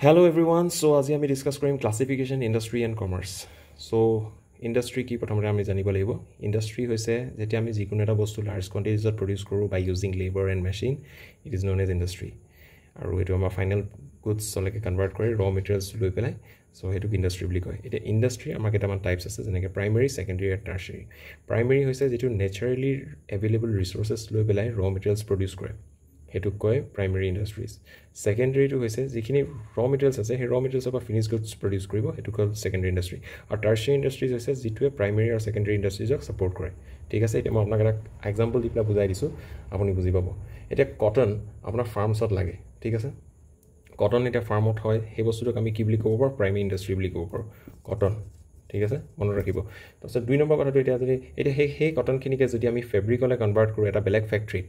Hello everyone. So আজি আমি discuss কৰিম classification industry and কমাৰ্স। So industry কি প্ৰথমতে আমি জানিব লাগিব। ইন্ডাস্ট্ৰি হৈছে যেতিয়া আমি যিকোনো এটা বস্তু লাৰ্জ কোৱান্টিটিজত প্ৰডিউস কৰোঁ by using labour and machine, it is known as industry. আৰু এইটো আমাৰ ফাইনেল গুডছলৈকে কনভাৰ্ট কৰি ৰ মেটেৰিয়েলছ লৈ পেলাই সো সেইটোক ইন্ডাস্ট্ৰি বুলি কয়। এতিয়া ইন্ডাস্ট্ৰি আমাৰ কেইটামান টাইপছ আছে, যেনেকৈ প্ৰাইমেৰী, ছেকেণ্ডেৰী আৰু টাৰ্চিয়াৰী। প্ৰাইমেৰী হৈছে যিটো নেচাৰেলি এভেইলেবল ৰিচোৰ্চেছ লৈ পেলাই ৰ মেটেৰিয়েলছ প্ৰডিউস কৰে, সেইটোক কয় প্ৰাইমেৰী ইণ্ডাষ্ট্ৰিজ। ছেকেণ্ডেৰীটো হৈছে যিখিনি ৰ মেটেৰিয়েলছ আছে সেই ৰ মেটেৰিয়েলছৰ পৰা ফিনিছ গুডছ প্ৰডিউচ কৰিব, সেইটো কল ছেকেণ্ডেৰী ইণ্ডাষ্ট্ৰি। আৰু টাৰ্চিয়াৰী ইণ্ডাষ্ট্ৰিজ হৈছে যিটোৱে প্ৰাইমেৰী আৰু ছেকেণ্ডেৰী ইণ্ডাষ্ট্ৰিজক ছাপৰ্ট কৰে। ঠিক আছে, এতিয়া মই আপোনাক এটা এক্সাম্পল দি পেলাই বুজাই দিছোঁ, আপুনি বুজি পাব। এতিয়া কটন আপোনাৰ ফাৰ্মছত লাগে, ঠিক আছে। কটন এতিয়া ফাৰ্মত হয়, সেই বস্তুটোক আমি কি বুলি ক'ব পাৰোঁ? প্ৰাইমেৰী ইণ্ডাষ্ট্ৰি বুলি ক'ব পাৰোঁ, কটন। ঠিক আছে, মনত ৰাখিব। তাৰপিছত 2 নম্বৰ কথাটো, এতিয়া সেই কটনখিনিকে যদি আমি ফেব্ৰিকলৈ কনভাৰ্ট কৰোঁ এটা বেলেগ ফেক্টৰীত,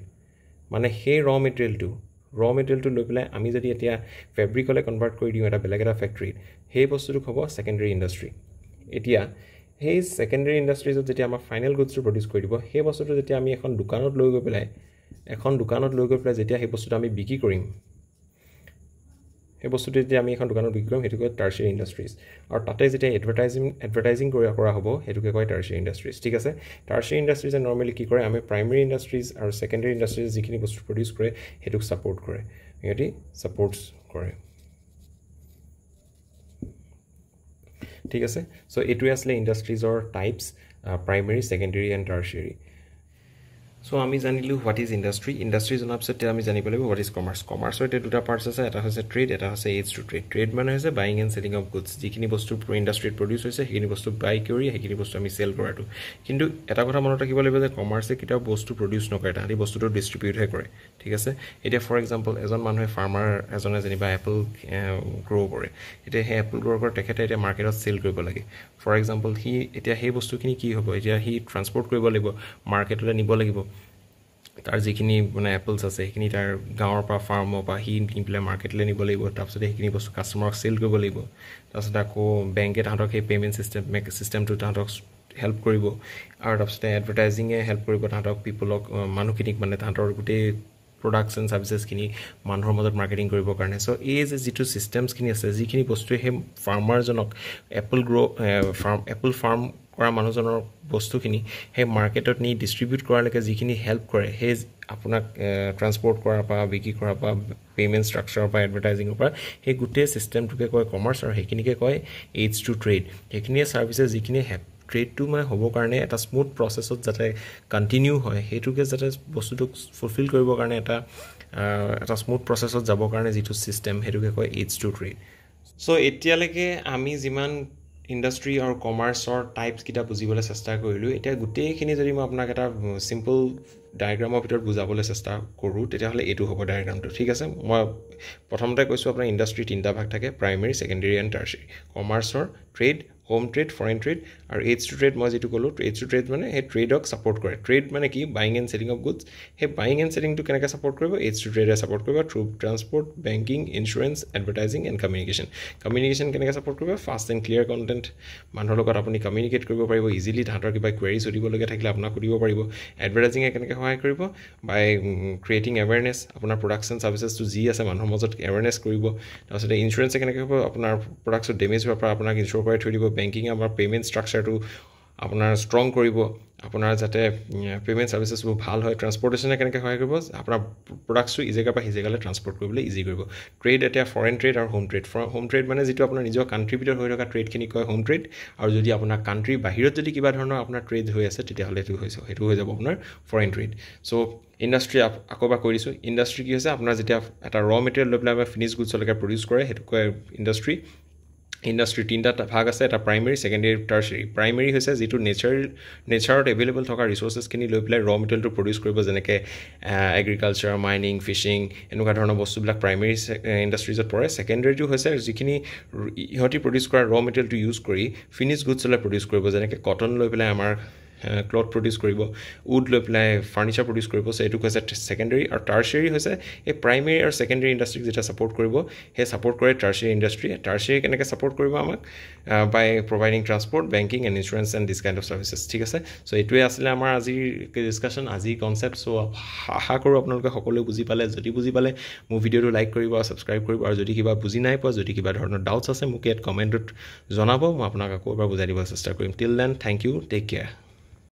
মানে সেই ৰ মেটেৰিয়েলটো লৈ পেলাই আমি যদি এতিয়া ফেব্ৰিকলৈ কনভাৰ্ট কৰি দিওঁ এটা বেলেগ এটা ফেক্টৰীত, সেই বস্তুটোক হ'ব ছেকেণ্ডেৰী ইণ্ডাষ্ট্ৰি। এতিয়া সেই ছেকেণ্ডেৰী ইণ্ডাষ্ট্ৰিজত যেতিয়া আমাৰ ফাইনেল গুডছটো প্ৰডিউচ কৰি দিব, সেই বস্তুটো যেতিয়া আমি এখন দোকানত লৈ গৈ পেলাই যেতিয়া সেই বস্তুটো আমি বিক্ৰী কৰিম, সেই বস্তুটো যেতিয়া আমি এখন দোকানত বিক্ৰী কৰিম, সেইটোকে টাৰ্চিয়াৰী ইণ্ডাষ্ট্ৰিজ। আৰু তাতে যেতিয়া এডভাৰটাইজিং কৰা হ'ব, সেইটোকে কয় টাৰ্চিয়াৰী ইণ্ডাষ্ট্ৰিজ। ঠিক আছে, টাৰ্চিয়াৰী ইণ্ডাষ্ট্ৰিজে নৰ্মেলি কি কৰে? আমি প্ৰাইমেৰী ইণ্ডাষ্ট্ৰিজ আৰু ছেকেণ্ডেৰী ইণ্ডাষ্ট্ৰিজ যিখিনি বস্তু প্ৰডিউচ কৰে সেইটোক ছাপৰ্ট কৰে, সিহঁতি ছাপৰ্টছ কৰে। ঠিক আছে, চ' এইটোৱে আছিলে ইণ্ডাষ্ট্ৰিজৰ types, primary, secondary and tertiary. So আমি জানিলোঁ হোৱাট ইজ ইণ্ডাষ্ট্ৰি। ইণ্ডাষ্ট্ৰি জনাৰ পিছত আমি জানিব লাগিব হোৱাট ইজ কমাৰ্চ। কমাৰ্চৰ এতিয়া দুটা পাৰ্টছ আছে, এটা হৈছে ট্ৰেড, এটা হৈছে এইডছ টু ট্ৰেড। ট্ৰেড মানে হৈছে buying and selling of goods, যিখিনি বস্তু ইণ্ডাষ্ট্ৰিত প্ৰডিউচ হৈছে সেইখিনি বস্তু বাই কৰি সেইখিনি বস্তু আমি চেল কৰাটো। কিন্তু এটা কথা মনত ৰাখিব লাগিব যে কমাৰ্চে কেতিয়াও বস্তু প্ৰডিউচ নকৰে, তাহাঁতি বস্তুটো ডিষ্ট্ৰিবিউটহে কৰে। ঠিক আছে, এতিয়া ফৰ এক্সাম্পল এজন মানুহে ফাৰ্মাৰ এজনে যেনিবা এপল গ্ৰ' কৰে, এতিয়া সেই এপল গ্ৰ' কৰে তেখেতে এতিয়া মাৰ্কেটত চেল কৰিব লাগে। ফৰ এক্সাম্পল সি এতিয়া সেই বস্তুখিনি কি হ'ব? এতিয়া সি ট্ৰান্সপৰ্ট কৰিব লাগিব, মাৰ্কেটলৈ নিব লাগিব। তাৰ যিখিনি মানে এপলছ আছে সেইখিনি তাৰ গাঁৱৰ পৰা ফাৰ্মৰ পৰা সি নি পেলাই মাৰ্কেটলৈ নিব লাগিব। তাৰপিছতে সেইখিনি বস্তু কাষ্টমাৰক চেল কৰিব লাগিব। তাৰপিছত আকৌ বেংকে তাহাঁতক সেই পে'মেণ্ট ছিষ্টেমটো তাহাঁতক হেল্প কৰিব। আৰু তাৰপিছতে এডভাৰটাইজিঙে হেল্প কৰিব তাহাঁতক মানুহখিনিক, মানে তাহাঁতৰ গোটেই প্ৰডাক্টছ এণ্ড ছাৰ্ভিচেছখিনি মানুহৰ মাজত মাৰ্কেটিং কৰিবৰ কাৰণে। চ' এই যে যিটো ছিষ্টেমছখিনি আছে, যিখিনি বস্তুৱে সেই ফাৰ্মাৰজনক এপল ফাৰ্ম কৰা মানুহজনৰ বস্তুখিনি সেই মাৰ্কেটত নি ডিষ্ট্ৰিবিউট কৰালৈকে যিখিনি হেল্প কৰে, সেই আপোনাক ট্ৰান্সপৰ্ট কৰাৰ পৰা, বিক্ৰী কৰাৰ পৰা, পে'মেণ্ট ষ্ট্ৰাকচাৰৰ পৰা, এডভাৰটাইজিঙৰ পৰা, সেই গোটেই ছিষ্টেমটোকে কয় কমাৰ্চ, আৰু সেইখিনিকে কয় এইডছ টু ট্ৰেড। সেইখিনিয়ে ছাৰ্ভিচেছ যিখিনি ট্ৰেডটো মানে হ'বৰ কাৰণে এটা স্মুথ প্ৰচেছত যাতে কণ্টিনিউ হয়, সেইটোকে যাতে বস্তুটোক ফুলফিল কৰিবৰ কাৰণে এটা স্মুথ প্ৰচেছত যাবৰ কাৰণে যিটো ছিষ্টেম, সেইটোকে কয় এইডছ টু ট্ৰেড। চ' এতিয়ালৈকে আমি যিমান ইণ্ডাষ্ট্ৰি আৰু কমাৰ্চৰ টাইপছকেইটা বুজিবলৈ চেষ্টা কৰিলোঁ, এতিয়া গোটেইখিনি যদি মই আপোনাক এটা চিম্পল ডায়েগ্ৰামৰ ভিতৰত বুজাবলৈ চেষ্টা কৰোঁ, তেতিয়াহ'লে এইটো হ'ব ডায়েগ্ৰামটো। ঠিক আছে, মই প্ৰথমতে কৈছোঁ আপোনাৰ ইণ্ডাষ্ট্ৰি 3টা ভাগ থাকে, প্ৰাইমেৰী, ছেকেণ্ডেৰী এণ্ড টাৰ্চিয়াৰী। কমাৰ্চৰ trade, home trade, foreign trade, আৰু এইডছ টু ট্ৰেড মই যিটো ক'লোঁ, এইডছ টু ট্ৰেড মানে সেই ট্ৰেডক ছাপৰ্ট কৰে। ট্ৰেড মানে কি? Buying and selling of goods. সেই বাইং এণ্ড চেলিংটো কেনেকৈ ছাপৰ্ট কৰিব? এইডছ টু ট্ৰেডে ছাপৰ্ট কৰিব through transport, banking, insurance, advertising and communication. Communication কেনেকৈ ছাপৰ্ট কৰিব? ফাষ্ট এণ্ড ক্লিয়াৰ কণ্টেণ্ট, মানুহৰ লগত আপুনি কমিউনিকেট কৰিব পাৰিব ইজিলি, তাহাঁতৰ কিবা কুৱেৰি সুধিবলগীয়া থাকিলে আপোনাক সুধিব পাৰিব। এডভাৰটাইজিঙে কেনেকৈ সহায় কৰিব? বাই ক্ৰিয়েটিং এৱেৰনেছ, আপোনাৰ প্ৰডাকশ্যন ছাৰ্ভিচেছটো যি আছে মানুহৰ মাজত এৱেৰনেছ কৰিব। তাৰপিছতে ইঞ্চুৰেঞ্চে কেনেকৈ হ'ব? আপোনাৰ প্ৰডাক্টটো ডেমেজ হোৱাৰ পৰা আপোনাক ইঞ্চুৰ কৰাই থৈ দিব। বেংকিঙে আমাৰ পে'মেণ্ট ষ্ট্ৰাকচাৰটো আপোনাৰ ষ্ট্ৰং কৰিব, আপোনাৰ যাতে পে'মেণ্ট ছাৰ্ভিচেছবোৰ ভাল হয়। ট্ৰান্সপৰ্টেশ্যনে কেনেকৈ সহায় কৰিব? আপোনাৰ প্ৰডাক্টছটো ইজেগাৰ পৰা সিজেগালৈ ট্ৰান্সপৰ্ট কৰিবলৈ ইজি কৰিব। ট্ৰেড এতিয়া ফৰেইন ট্ৰেড আৰু হোম ট্ৰেড। হোম ট্ৰেড মানে যিটো আপোনাৰ নিজৰ কাণ্ট্ৰিৰ ভিতৰত হৈ থকা ট্ৰেডখিনি কয় হোম ট্ৰেড, আৰু যদি আপোনাৰ কাণ্ট্ৰিৰ বাহিৰত যদি কিবা ধৰণৰ আপোনাৰ ট্ৰেড হৈ আছে, তেতিয়াহ'লে সেইটো হৈ যাব আপোনাৰ ফৰেইন ট্ৰেড। চ' ইণ্ডাষ্ট্ৰি আকৌ এবাৰ কৈ দিছোঁ, ইণ্ডাষ্ট্ৰি কি হৈছে? আপোনাৰ যেতিয়া এটা ৰ মেটেৰিয়েল লৈ পেলাই আমাৰ ফিনিছ গুডছলৈকে প্ৰডিউচ কৰে, সেইটো কয় ইণ্ডাষ্ট্ৰি। ইণ্ডাষ্ট্ৰি 3টা ভাগ আছে, এটা প্ৰাইমেৰী, ছেকেণ্ডেৰী, টাৰ্চিয়াৰী। প্ৰাইমেৰী হৈছে যিটো নেচাৰত এভেইলেবল থকা ৰিচোৰ্চেছখিনি লৈ পেলাই ৰ মেটেৰিয়েলটো প্ৰডিউচ কৰিব, যেনেকৈ এগ্ৰিকালচাৰ, মাইনিং, ফিচিং, এনেকুৱা ধৰণৰ বস্তুবিলাক প্ৰাইমেৰী ইণ্ডাষ্ট্ৰিজত পৰে। ছেকেণ্ডেৰীটো হৈছে যিখিনি ইহঁতি প্ৰডিউচ কৰা ৰ মেটেৰিয়েলটো ইউজ কৰি ফিনিছ গুডছলৈ প্ৰডিউচ কৰিব, যেনেকৈ কটন লৈ পেলাই আমাৰ ক্লথ প্ৰডিউচ কৰিব, উড লৈ পেলাই ফাৰ্নিচাৰ প্ৰডিউচ কৰিব। চ' এইটো হৈছে ছেকেণ্ডেৰী। আৰু টাৰ্চিয়াৰী হৈছে এই প্ৰাইমেৰী আৰু ছেকেণ্ডেৰী ইণ্ডাষ্ট্ৰিক যেতিয়া ছাপৰ্ট কৰিব, সেই ছাপৰ্ট কৰে টাৰ্চিয়াৰী ইণ্ডাষ্ট্ৰি। টাৰ্চিয়াৰী কেনেকৈ ছাপৰ্ট কৰিব আমাক? By providing transport, banking and insurance and this kind of services. ঠিক আছে, চ' এইটোৱে আছিলে আমাৰ আজিৰ ডিছকাশ্যন, আজিৰ কনচেপ্ট। চ' আশা কৰোঁ আপোনালোকে সকলোৱে বুজি পালে। যদি বুজি পালে মোৰ ভিডিঅ'টো লাইক কৰিব আৰু ছাবস্ক্ৰাইব কৰিব। আৰু যদি কিবা বুজি নাই পোৱা, যদি কিবা ধৰণৰ ডাউটছ আছে, মোক ইয়াত কমেণ্টত জনাব, মই আপোনাক আকৌ এবাৰ বুজাই দিবলৈ চেষ্টা কৰিম। Till then, thank you, take care.